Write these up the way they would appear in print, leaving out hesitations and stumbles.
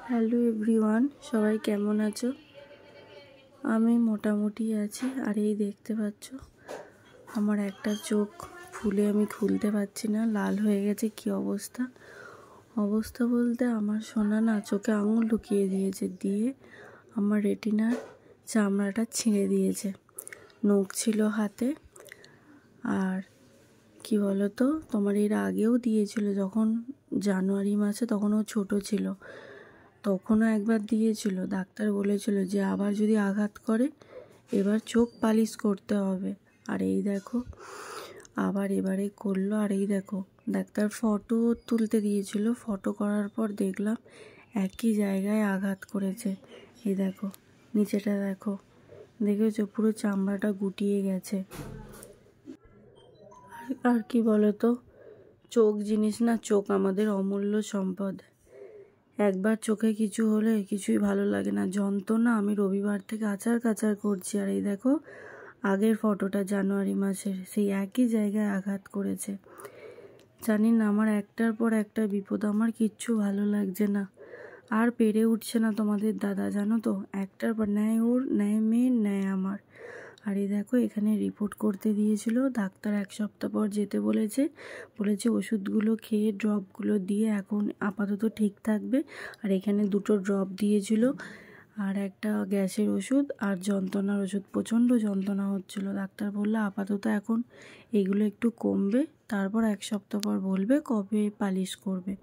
Hello everyone, সবাই কেমন আছো? আমি মোটামুটি আছি। আর এই দেখতে পাচ্ছ আমার একটা চোখ ফুলে আমি খুলতে পারছি না, লাল হয়ে গেছে। কি অবস্থা অবস্থা বলতে আমার সোনা না চোখে আঙুল ঢুকিয়ে দিয়েছে, দিয়ে আমার রেটিনার চামড়াটা ছিঁড়ে দিয়েছে। নখ ছিল হাতে। আর কি বলো তো, তোমার এর আগেও দিয়েছিল, যখন জানুয়ারি মাসে, তখন ও ছোট ছিল, তখনও একবার দিয়েছিল। ডাক্তার বলেছিল যে আবার যদি আঘাত করে এবার চোখ পালিশ করতে হবে। আর এই দেখো আবার এবারে করলো। আর এই দেখো, ডাক্তার ফটো তুলতে দিয়েছিল, ফটো করার পর দেখলাম একই জায়গায় আঘাত করেছে। এই দেখো নিচেটা দেখো, দেখেছো পুরো চামড়াটা গুটিয়ে গেছে। আর কি বলতো, চোখ জিনিস না, চোখ আমাদের অমূল্য সম্পদ। একবার চোখে কিছু হলে কিছুই ভালো লাগে না, যন্ত্রণা। আমি রবিবার থেকে আচার কাচার করছি। আর এই দেখো আগের ফটোটা জানুয়ারি মাসের, সেই একই জায়গায় আঘাত করেছে। জানি না, আমার একটার পর একটা বিপদ, আমার কিচ্ছু ভালো লাগছে না। আর পেরে উঠছে না তোমাদের দাদা, জানো তো, একটার পর ন্যায় ওর, ন্যায় মেয়ের, ন্যায় আমার। আর এই দেখো এখানে রিপোর্ট করতে দিয়েছিল ডাক্তার, 1 সপ্তাহ পর যেতে বলেছে ওষুধগুলো খেয়ে ড্রপগুলো দিয়ে এখন আপাতত ঠিক থাকবে। আর এখানে 2টো ড্রপ দিয়েছিল, আর একটা গ্যাসের ওষুধ আর যন্ত্রণার ওষুধ। প্রচণ্ড যন্ত্রণা হচ্ছিল। ডাক্তার বললো আপাতত এখন এগুলো একটু কমবে, তারপর 1 সপ্তাহ পর বলবে কবে পালিশ করবে।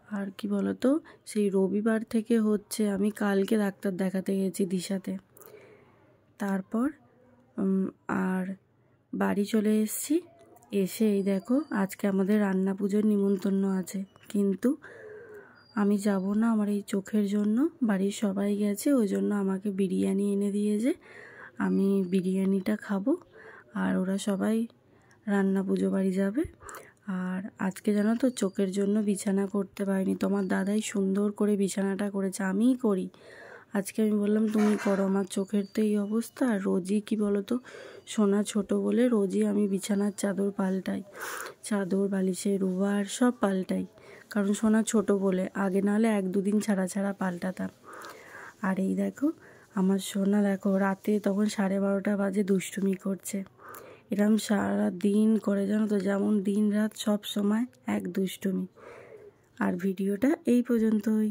আর কি বলতো, সেই রবিবার থেকে হচ্ছে, আমি কালকে ডাক্তার দেখাতে গেছি দিশাতে। তারপর আর বাড়ি চলে এসেছি। এসে এই দেখো আজকে আমাদের রান্না পুজোর নিমন্ত্রণ আছে, কিন্তু আমি যাব না, আমার এই চোখের জন্য। বাড়ির সবাই গেছে, ওই জন্য আমাকে বিরিয়ানি এনে দিয়েছে, আমি বিরিয়ানিটা খাবো। আর ওরা সবাই রান্না পুজো বাড়ি যাবে। আর আজকে জানো তো, চোখের জন্য বিছানা করতে পারিনি, তোমার দাদাই সুন্দর করে বিছানাটা করেছে, আমিই করি। আজকে আমি বললাম তুমি করো, আমার চোখের তো এই অবস্থা। আর রোজই কি বলো তো, সোনা ছোট বলে রোজই আমি বিছানার চাদর পাল্টাই, চাদর বালিশের রোয়ার সব পাল্টাই, কারণ সোনা ছোট বলে। আগে নাহলে 1-2 দিন ছাড়া ছাড়া পাল্টাতাম। আর এই দেখো আমার সোনা, দেখো রাতে তখন 12:30 বাজে দুষ্টুমি করছে। এরম সারা দিন করে, জানো তো, যেমন দিন রাত সব সময় এক দুষ্টুমি। আর ভিডিওটা এই পর্যন্তই।